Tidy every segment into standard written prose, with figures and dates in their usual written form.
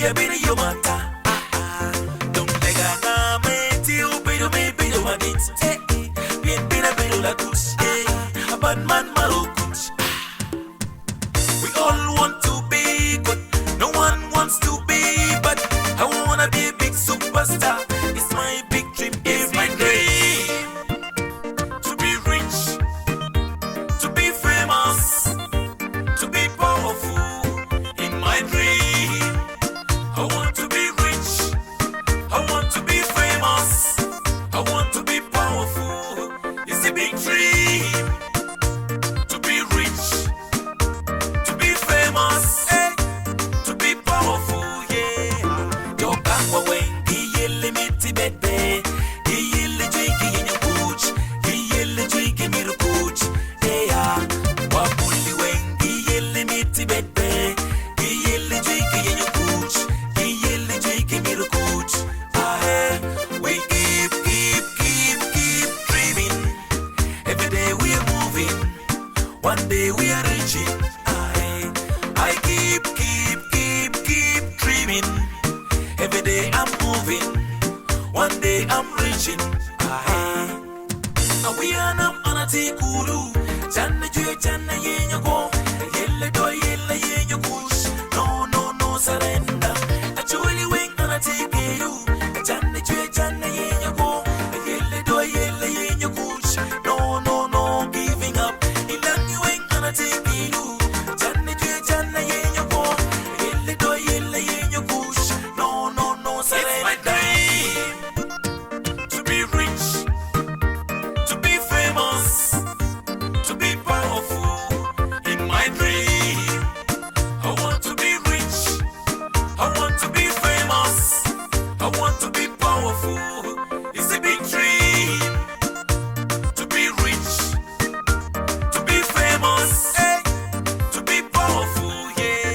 yeah, been your mata. Don't lega na me, tiu, pero me, pero manit. Bien, pina, pero la kush, a bad man, marukuch. We all want to be good, no one wants to be bad. I wanna be a big superstar, it's my big dream, it's my dream. To be rich, to be famous, to be powerful, in my dream. I want to be rich, I want to be famous, I want to be powerful, it's a big dream. To be rich, to be famous, to be powerful, yeah. Yo kangwa wengi yele miti bebe, yele juiki yenye kuch, yele juiki miru kuch, yeah. Wabuli wengi yele miti bebe, yele juiki yenye kuch, yele juiki miru kuch. We keep dreaming. Every day we are moving, one day we are reaching. I keep dreaming. Every day I'm moving, one day I'm reaching. We are nam anati kulu, channe juye channe yenya go, yelle do yelle yenya kush. No surrender. Acholi wing anati kilu, channe juye channe yenya go, yelle do yelle yenya kush. No giving up. Ilangi wing anati kilu, channe juye channe yenya go, yelle do yelle yenya kush. No surrender. It's my dream to be rich, to be famous, to be powerful, in my dream. I want to be rich, I want to be famous, I want to be powerful, it's a big dream. To be rich, to be famous, to be powerful, yeah.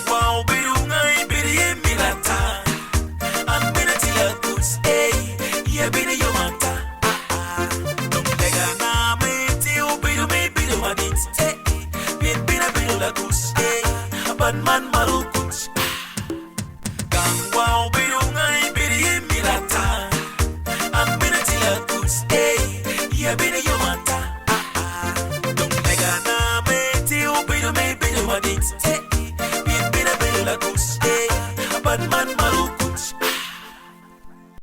Wow, birungai biriye mirata, an binatila kuts, yeah, bina yomata. Don't lega na me, tiu, biru manit, bien bina la kuts, a bad man marukuch. Wow, birungai biriye mirata, an binatila kuts, yeah, bina